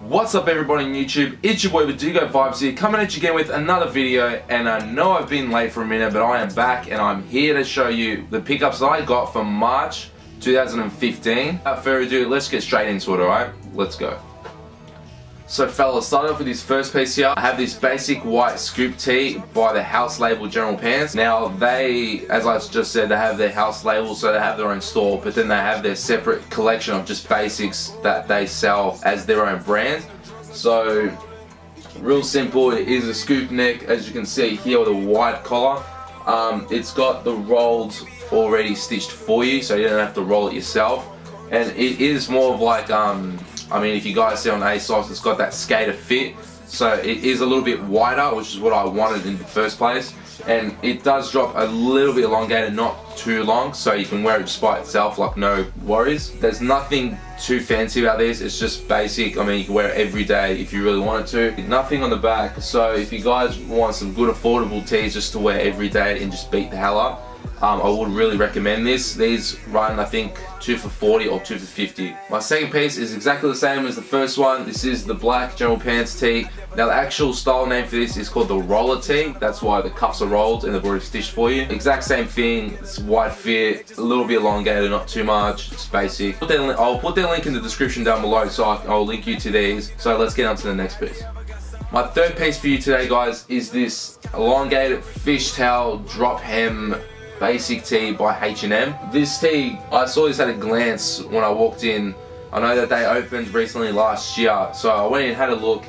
What's up everybody on YouTube, it's your boy with Digo Vibes here, coming at you again with another video. And I know I've been late for a minute, but I am back and I'm here to show you the pickups that I got for March 2015. Without further ado, let's get straight into it, alright? Let's go. So fellas, starting off with this first piece here, I have this basic white scoop tee by the house label General Pants. Now they, as I just said, they have their house label, so they have their own store, but then they have their separate collection of just basics that they sell as their own brand. So real simple, it is a scoop neck, as you can see here, with a white collar. It's got the rolls already stitched for you, so you don't have to roll it yourself. And it is more of like, I mean, if you guys see on ASOS, it's got that skater fit, so it is a little bit wider, which is what I wanted in the first place. And it does drop a little bit elongated, not too long, so you can wear it just by itself, like no worries. There's nothing too fancy about this, it's just basic. I mean, you can wear it every day if you really wanted to. Nothing on the back, so if you guys want some good affordable tees just to wear every day and just beat the hell up, I would really recommend this. These run, I think, 2 for 40 or 2 for 50. My second piece is exactly the same as the first one. This is the black General Pants tee. Now the actual style name for this is called the roller tee. That's why the cuffs are rolled and they've already stitched for you. Exact same thing. It's wide fit, a little bit elongated, not too much. It's basic. I'll put their link in the description down below, so I'll link you to these. So let's get on to the next piece. My third piece for you today, guys, is this elongated fishtail drop hem basic tee by H&M. This tee, I saw this at a glance when I walked in. I know that they opened recently last year, so I went in and had a look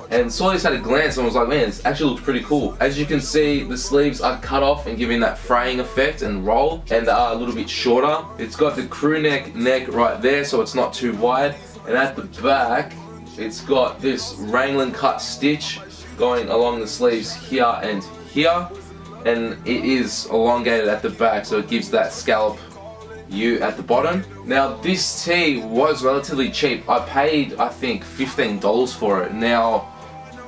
and saw this at a glance and was like, man, this actually looks pretty cool. As you can see, the sleeves are cut off and giving that fraying effect and roll, and they are a little bit shorter. It's got the crew neck right there, so it's not too wide, and at the back it's got this Wrangling cut stitch going along the sleeves here and here. And it is elongated at the back, so it gives that scallop U at the bottom. Now this tee was relatively cheap. I paid, I think, $15 for it. Now,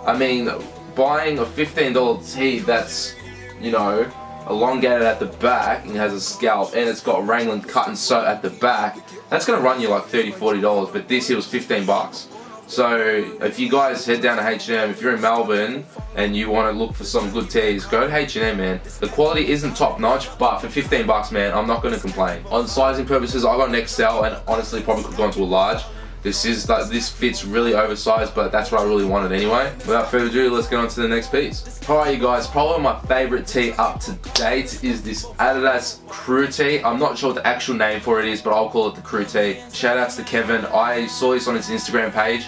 I mean, buying a $15 tee that's, you know, elongated at the back and has a scallop and it's got Wrangling cut and sew at the back, that's gonna run you like $30, $40, but this here was 15 bucks. So if you guys head down to H&M, if you're in Melbourne and you want to look for some good tees, go to H&M, man. The quality isn't top notch, but for 15 bucks, man, I'm not going to complain. On sizing purposes, I got an XL and honestly probably could go into a large. This fits really oversized, but that's what I really wanted anyway. Without further ado, let's get on to the next piece. Alright you guys, probably my favorite tee up to date is this Adidas crew tee. I'm not sure what the actual name for it is, but I'll call it the crew tee. Shout outs to Kevin. I saw this on his Instagram page.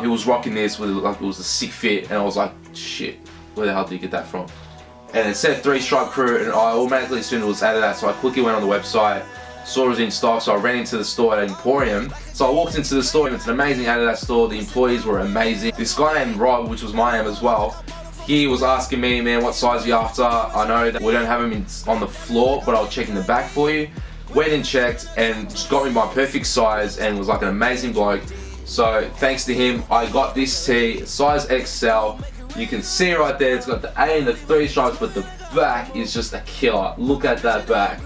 He was rocking this with, like, it was a sick fit, and I was like, shit, where the hell did you get that from? And it said 3-stripe crew, and I automatically assumed it was Adidas, so I quickly went on the website, saw it was in stock, so I ran into the store at Emporium. So I walked into the store, and it's an amazing Adidas store. The employees were amazing. This guy named Rob, which was my name as well, he was asking me, man, what size are you after? I know that we don't have them on the floor, but I'll check in the back for you. Went and checked, and just got me my perfect size, and was like an amazing bloke. So thanks to him, I got this tee, size XL. You can see right there, it's got the A and the 3 stripes, but the back is just a killer. Look at that back.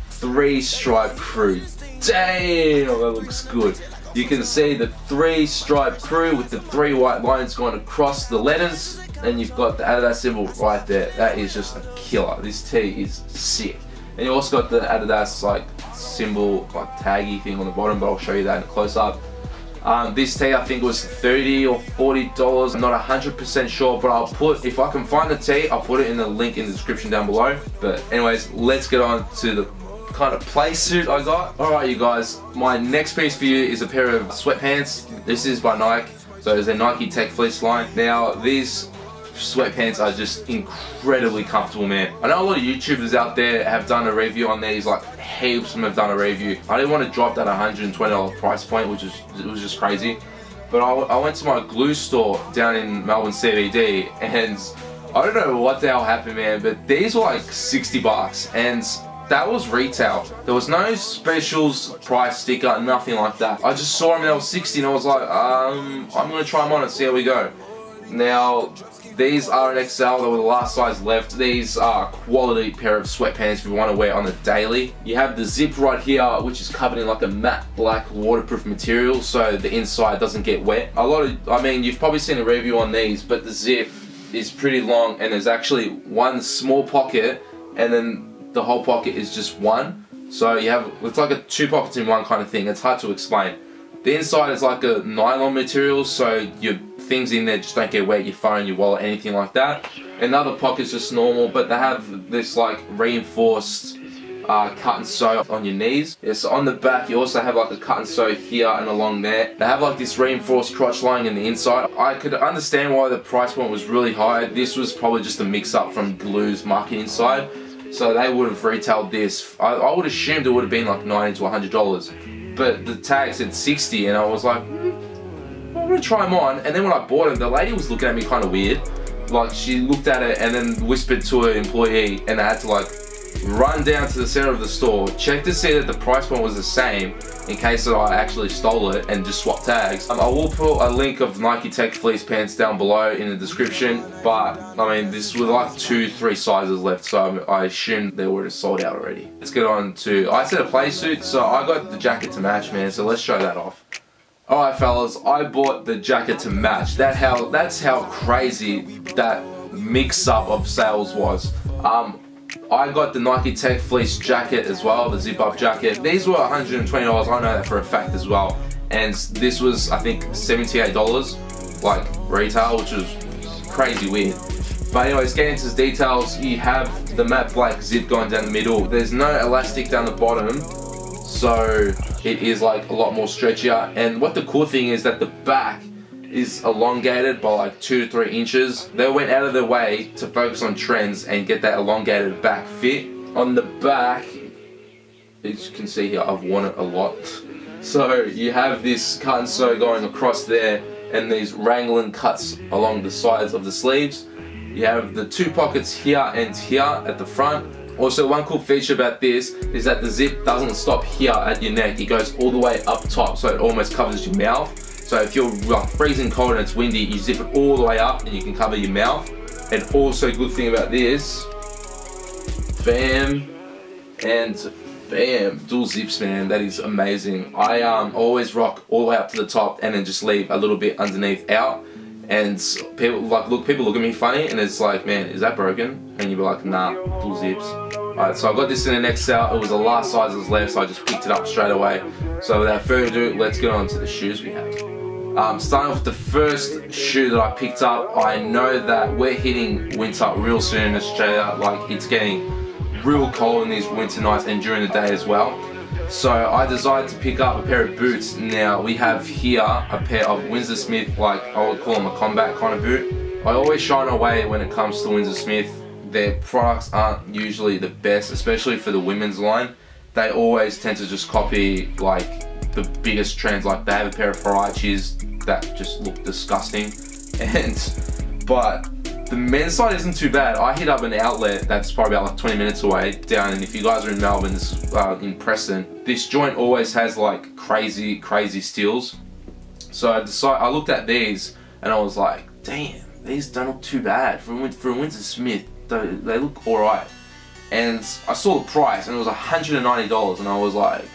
3-stripe crew. Damn, that looks good. You can see the 3-stripe crew with the 3 white lines going across the letters, and you've got the Adidas symbol right there. That is just a killer. This tee is sick. And you also got the Adidas like symbol, like taggy thing on the bottom, but I'll show you that in a close-up. This tee I think was $30 or $40. I'm not 100% sure, but I'll put, if I can find the tee, I'll put it in the link in the description down below. But anyways, let's get on to the kind of play suit I got. Alright you guys, my next piece for you is a pair of sweatpants. This is by Nike, so it's a Nike Tech Fleece line. Now these sweatpants are just incredibly comfortable, man. I know a lot of YouTubers out there have done a review on these, like heaps of them have done a review. I didn't want to drop that $120 price point, which was just crazy. But I went to my glue store down in Melbourne CBD, and I don't know what the hell happened, man, but these were like 60 bucks, and that was retail. There was no specials price sticker, nothing like that. I just saw them and they were 60, and I was like, I'm gonna try them on and see how we go. Now, These are an XL, they were the last size left. These are a quality pair of sweatpants if you want to wear on the daily. You have the zip right here, which is covered in like a matte black waterproof material, so the inside doesn't get wet. I mean, you've probably seen a review on these, but the zip is pretty long, and there's actually one small pocket, and then the whole pocket is just one. So you have, it's like a 2 pockets in one kind of thing. It's hard to explain. The inside is like a nylon material, so your things in there just don't get wet, your phone, your wallet, anything like that. Another pocket's just normal, but they have this like reinforced cut and sew on your knees. Yeah, so on the back you also have like a cut and sew here and along there. They have like this reinforced crotch lining in the inside. I could understand why the price point was really high. This was probably just a mix up from Glue's marketing side. So they would have retailed this, I would assumed it would have been like $90 to $100. But the tag said 60, and I was like, I'm gonna try them on. And then when I bought them, the lady was looking at me kind of weird. Like, she looked at it and then whispered to her employee, and I had to like run down to the center of the store, check to see that the price point was the same in case that I actually stole it, and just swap tags. I will put a link of Nike Tech fleece pants down below in the description, but I mean, this was like 2-3 sizes left, so I assumed they were sold out already. Let's get on to, I said a play suit, so I got the jacket to match, man, so let's show that off. Alright fellas, I bought the jacket to match. That's how crazy that mix up of sales was. I got the Nike Tech fleece jacket as well, the zip up jacket. These were $120, I know that for a fact as well. And this was, I think, $78, like retail, which was crazy weird. But anyways, getting into the details, you have the matte black zip going down the middle. There's no elastic down the bottom, so it is like a lot more stretchier. And what the cool thing is that the back is elongated by like 2 to 3 inches. They went out of their way to focus on trends and get that elongated back fit. On the back, as you can see here, I've worn it a lot. So you have this cut and sew going across there, and these Wrangling cuts along the sides of the sleeves. You have the 2 pockets here and here at the front. Also, one cool feature about this is that the zip doesn't stop here at your neck. It goes all the way up top, so it almost covers your mouth. So if you're like freezing cold and it's windy, you zip it all the way up and you can cover your mouth. And also, good thing about this, bam and bam, dual zips, man. That is amazing. I always rock all the way up to the top and then just leave a little bit underneath out. And people look at me funny, and it's like, man, is that broken? And you'll be like, nah, dual zips. Alright, so I got this in an XL. It was the last size that was left, so I just picked it up straight away. So without further ado, let's get on to the shoes we have. Starting off with the first shoe that I picked up, I know that we're hitting winter real soon in Australia. Like, it's getting real cold in these winter nights and during the day as well. So I decided to pick up a pair of boots. Now we have here a pair of Winsdor Smith, like I would call them a combat kind of boot. I always shine away when it comes to Winsdor Smith. Their products aren't usually the best, especially for the women's line. They always tend to just copy like the biggest trends. Like they have a pair of Huaraches that just look disgusting, but the men's side isn't too bad. I hit up an outlet that's probably about like 20 minutes away down, and if you guys are in Melbourne, in Preston, this joint always has like crazy steals. So I looked at these and I was like, damn, these don't look too bad for a Winsdor Smith. They look alright. And I saw the price and it was $190, and I was like,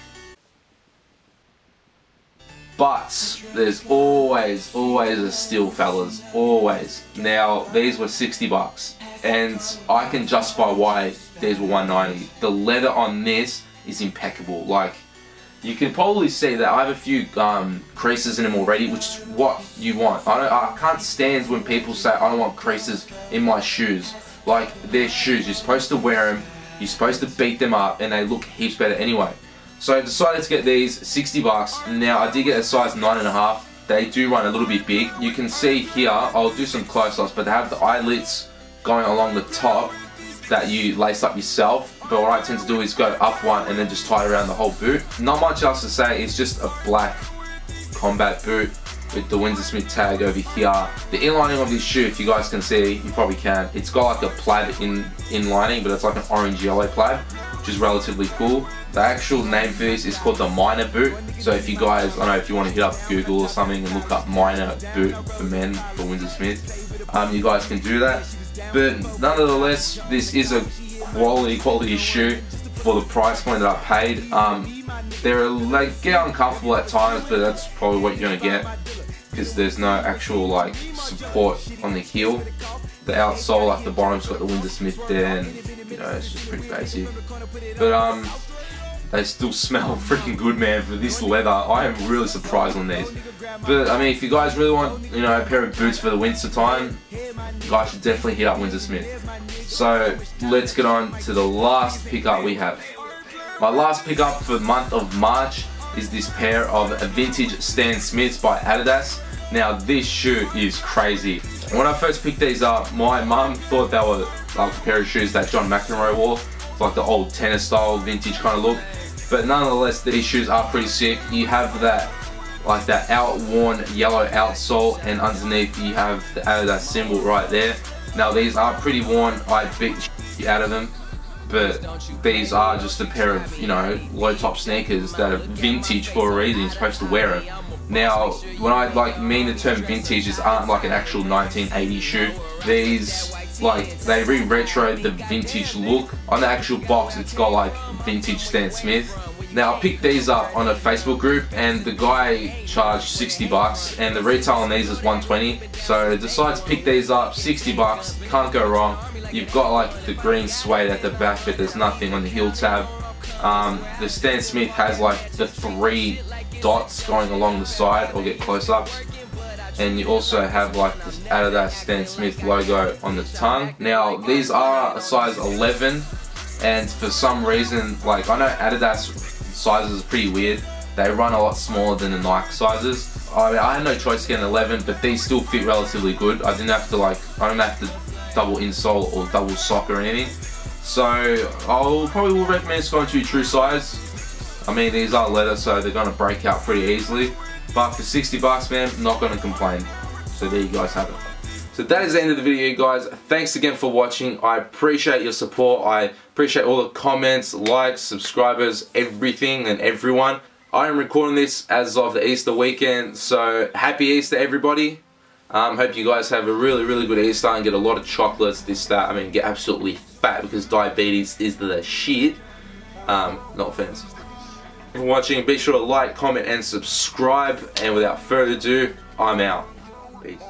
but there's always a steal, fellas, always. Now these were $60, and I can justify why these were $190. The leather on this is impeccable. Like, you can probably see that I have a few creases in them already, which is what you want. I can't stand when people say I don't want creases in my shoes. Like, they're shoes, you're supposed to wear them, you're supposed to beat them up, and they look heaps better anyway. So I decided to get these, $60. Now I did get a size 9.5. They do run a little bit big. You can see here, I'll do some close-ups, but they have the eyelets going along the top that you lace up yourself. But what I tend to do is go up one and then just tie it around the whole boot. Not much else to say, it's just a black combat boot with the Winsdor Smith tag over here. The inlining of this shoe, if you guys can see, you probably can. It's got like a plaid inlining, but it's like an orange-yellow plaid, which is relatively cool. The actual name for this is called the Minor boot. So if you guys, I don't know, if you want to hit up Google or something and look up Minor boot for men for Winsdor Smith, you guys can do that. But nonetheless, this is a quality shoe for the price point that I paid. They get uncomfortable at times, but that's probably what you're gonna get because there's no actual like support on the heel. The outsole, like the bottom's got the Winsdor there, and you know it's just pretty basic. But they still smell freaking good, man. For this leather, I am really surprised on these. But I mean, if you guys really want, you know, a pair of boots for the winter time, you guys should definitely hit up Winsdor. So let's get on to the last pickup we have. My last pickup for the month of March is this pair of vintage Stan Smiths by Adidas. Now this shoe is crazy. When I first picked these up, my mum thought they were like a pair of shoes that John McEnroe wore. It's like the old tennis style vintage kind of look. But nonetheless, these shoes are pretty sick. You have that like that outworn yellow outsole, and underneath you have the Adidas symbol right there. Now these are pretty worn. I beat the shit out of them, but these are just a pair of, you know, low top sneakers that are vintage for a reason. You're supposed to wear them. Now, when I like mean the term vintage, these aren't like an actual 1980s shoe. These like they re-retro the vintage look. On the actual box, it's got like vintage Stan Smith. Now I picked these up on a Facebook group, and the guy charged 60 bucks, and the retail on these is 120. So I decided to pick these up, 60 bucks, can't go wrong. You've got like the green suede at the back, but there's nothing on the heel tab. The Stan Smith has like the 3 dots going along the side, or get close-ups. And you also have like this Adidas Stan Smith logo on the tongue. Now these are a size 11, and for some reason, like I know Adidas sizes are pretty weird. They run a lot smaller than the Nike sizes. I mean, I had no choice to get an 11, but these still fit relatively good. I don't have to double insole or double sock or anything. So I probably will recommend just going to your true size. I mean, these are leather, so they're gonna break out pretty easily. But for 60 bucks, man, I'm not gonna complain. So there you guys have it. So that is the end of the video, guys. Thanks again for watching. I appreciate your support. I appreciate all the comments, likes, subscribers, everything and everyone. I am recording this as of the Easter weekend, so happy Easter, everybody. Hope you guys have a really good Easter and get a lot of chocolates, this, that. I mean, get absolutely fat because diabetes is the shit. No offense. For watching, be sure to like, comment and subscribe, and without further ado, I'm out. Peace.